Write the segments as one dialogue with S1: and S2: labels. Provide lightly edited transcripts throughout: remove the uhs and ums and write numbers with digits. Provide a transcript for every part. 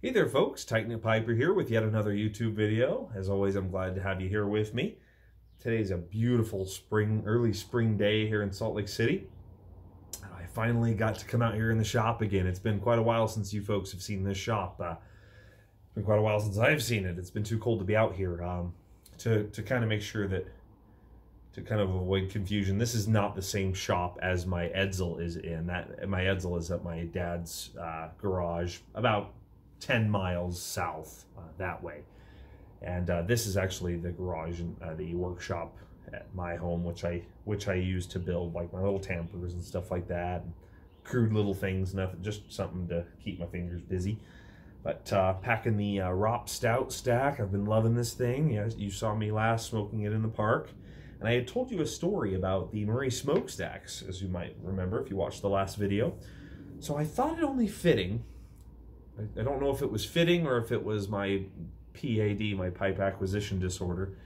S1: Hey there folks, Tighten It Piper here with yet another YouTube video. As always, I'm glad to have you here with me. Today's a beautiful early spring day here in Salt Lake City. I finally got to come out here in the shop again. It's been quite a while since you folks have seen this shop. It's been quite a while since I've seen it. It's been too cold to be out here. To kind of make sure that, to kind of avoid confusion, this is not the same shop as my Edsel is in. My Edsel is at my dad's garage, about 10 miles south that way, and this is actually the garage and the workshop at my home, which I use to build like my little tampers and stuff like that, and crude little things, nothing, just something to keep my fingers busy. But packing the Rop Stout stack, I've been loving this thing. Yeah, you saw me last smoking it in the park, and I had told you a story about the Murray smokestacks, as you might remember if you watched the last video. So I thought it only fitting. I don't know if it was fitting or if it was my PAD, my pipe acquisition disorder,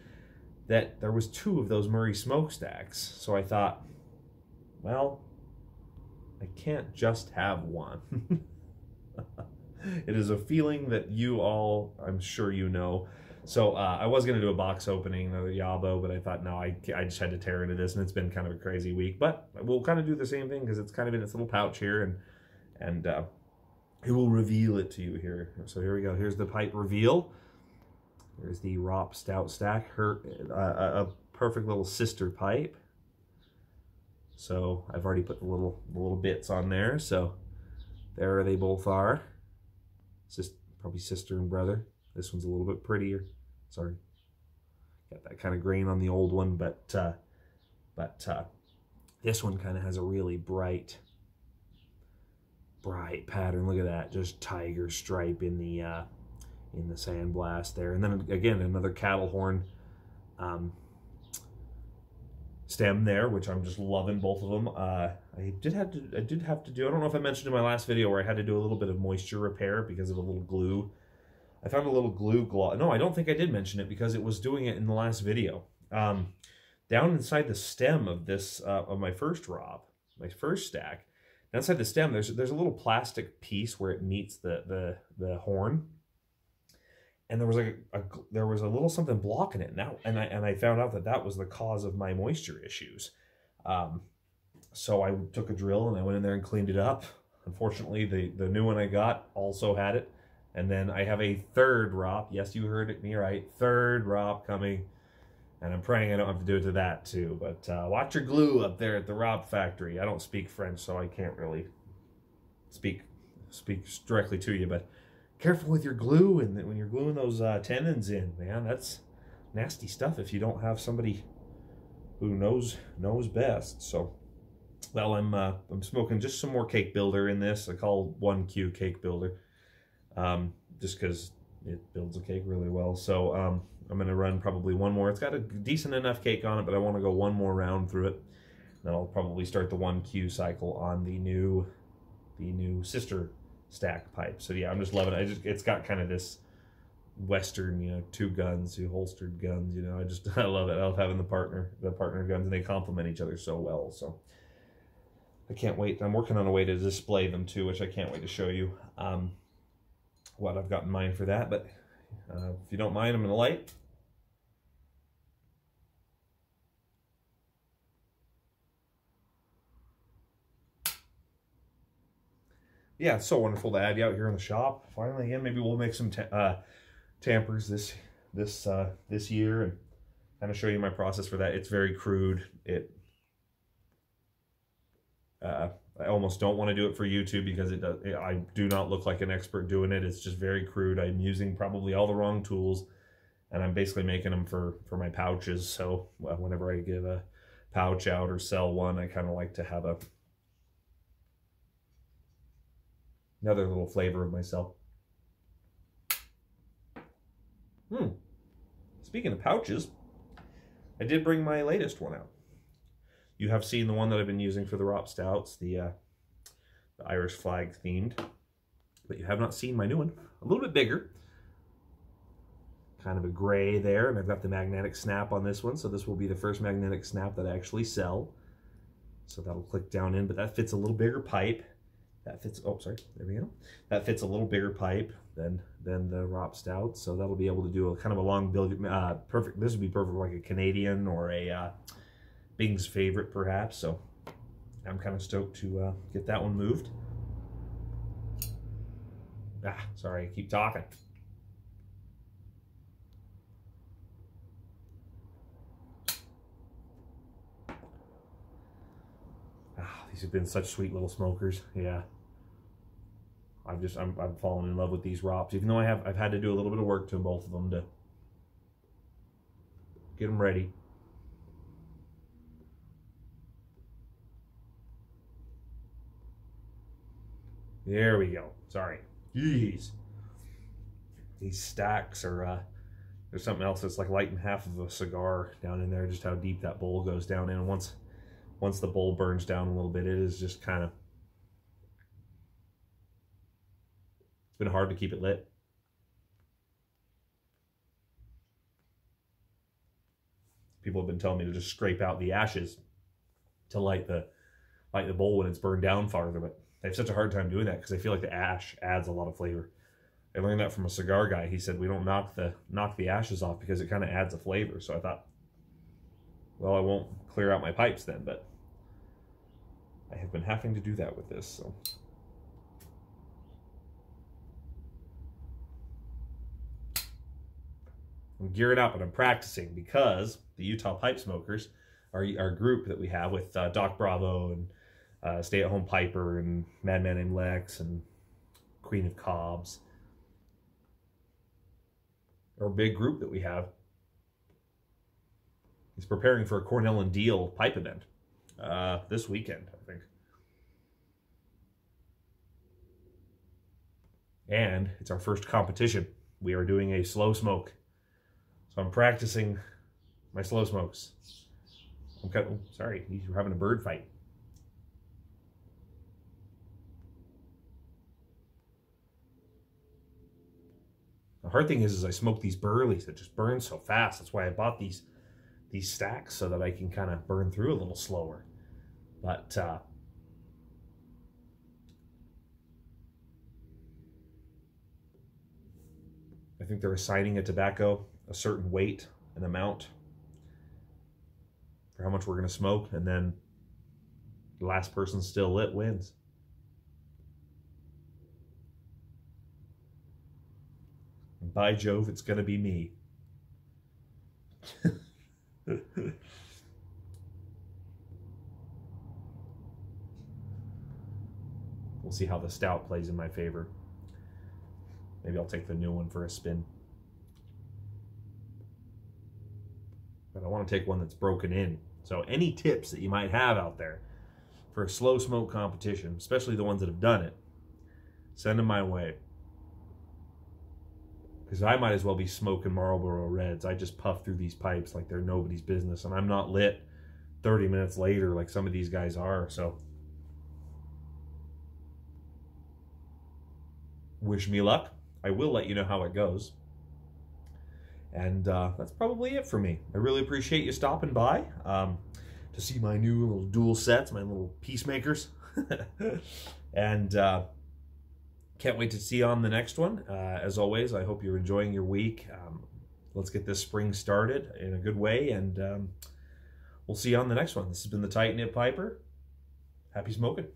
S1: that there was 2 of those Murray smokestacks. So I thought, well, I can't just have one. It is a feeling that you all, I'm sure you know. So I was going to do a box opening, another Yabo, but I thought, no, I just had to tear into this, and it's been kind of a crazy week. But we'll kind of do the same thing because it's kind of in its little pouch here, and it will reveal it to you here. So here we go. Here's the pipe reveal. There's the Rop Stout stack. A perfect little sister pipe. So I've already put the little bits on there. So there they both are. Probably sister and brother. This one's a little bit prettier. Sorry, got that kind of grain on the old one, but this one kind of has a really bright pattern. Look at that, just tiger stripe in the sandblast there, and then again another cattle horn stem there, which I'm just loving both of them. I did have to do, I don't know if I mentioned in my last video where I had to do a little bit of moisture repair because of a little glue. I found a little glue gloss. No, I don't think I did mention it because it was doing it in the last video. Down inside the stem of this of my first Rop, my first stack, inside the stem, there's a little plastic piece where it meets the horn, and there was a little something blocking it now, and I found out that was the cause of my moisture issues. So I took a drill and I went in there and cleaned it up. Unfortunately, the new one I got also had it, and then I have a third Rop. Yes, you heard me right, third Rop coming. And I'm praying I don't have to do it to that too. But watch your glue up there at the Rop factory. I don't speak French, so I can't really speak directly to you. But careful with your glue, and when you're gluing those tendons in, man, that's nasty stuff if you don't have somebody who knows best. So, well, I'm smoking just some more cake builder in this. I call 1Q cake builder, just because it builds a cake really well. So I'm going to run probably one more. It's got a decent enough cake on it, but I want to go one more round through it. Then I'll probably start the 1Q cycle on the new sister stack pipe. So yeah, I'm just loving it. It's got kind of this Western, 2 guns, 2 holstered guns. I love it. I love having the partner guns, and they complement each other so well. So I can't wait. I'm working on a way to display them too, which I can't wait to show you what I've got in mind for that. But if you don't mind, I'm going to light. Yeah, it's so wonderful to have you out here in the shop. Finally, again, maybe we'll make some tampers this year and kind of show you my process for that. It's very crude. I almost don't want to do it for YouTube because I do not look like an expert doing it. It's just very crude. I'm using probably all the wrong tools, and I'm basically making them for my pouches. So whenever I give a pouch out or sell one, I kind of like to have another little flavor of myself. Speaking of pouches, I did bring my latest one out. You have seen the one that I've been using for the Rop Stouts, the Irish flag themed, but you have not seen my new one. A little bit bigger, kind of a gray there, and I've got the magnetic snap on this one, so this will be the first magnetic snap that I actually sell. So that'll click down in, but that fits a little bigger pipe. That fits, oh, sorry, there we go. That fits a little bigger pipe than the Rop Stout, so that'll be able to do a kind of a long build, perfect, this would be perfect for like a Canadian or a Bing's Favorite perhaps, so I'm kind of stoked to get that one moved. Sorry, I keep talking. These have been such sweet little smokers. Yeah, I'm falling in love with these Rops, even though I've had to do a little bit of work to both of them to get them ready. There we go. Sorry. Jeez. These stacks are, there's something else that's like lighting half of a cigar down in there, just how deep that bowl goes down in. And once the bowl burns down a little bit, it is just kind of, it's been hard to keep it lit. People have been telling me to just scrape out the ashes to light the bowl when it's burned down farther, but I have such a hard time doing that because I feel like the ash adds a lot of flavor. I learned that from a cigar guy. He said we don't knock the ashes off because it kind of adds a flavor. So I thought, well, I won't clear out my pipes then, but I have been having to do that with this. So I'm gearing up and I'm practicing because the Utah Pipe Smokers, our group that we have with Doc Bravo and Stay at Home Piper and Madman Named Lex and Queen of Cobs, our big group that we have, is preparing for a Cornell and Deal pipe event this weekend, I think. And it's our first competition. We are doing a slow smoke. So I'm practicing my slow smokes. Sorry, you're having a bird fight. The hard thing is I smoke these burleys that just burn so fast. That's why I bought these stacks so that I can kind of burn through a little slower. But I think they're assigning a tobacco a certain weight and amount for how much we're going to smoke, and then the last person still lit wins. And by Jove, it's going to be me. We'll see how the stout plays in my favor. Maybe I'll take the new one for a spin. But I want to take one that's broken in. So any tips that you might have out there for a slow smoke competition, especially the ones that have done it, send them my way. Because I might as well be smoking Marlboro Reds. I just puff through these pipes like they're nobody's business, and I'm not lit 30 minutes later like some of these guys are. So wish me luck. I will let you know how it goes. And that's probably it for me. I really appreciate you stopping by to see my new little dual sets, my little peacemakers. And can't wait to see you on the next one. As always, I hope you're enjoying your week. Let's get this spring started in a good way, and we'll see you on the next one. This has been the Tight Knit Piper. Happy smoking.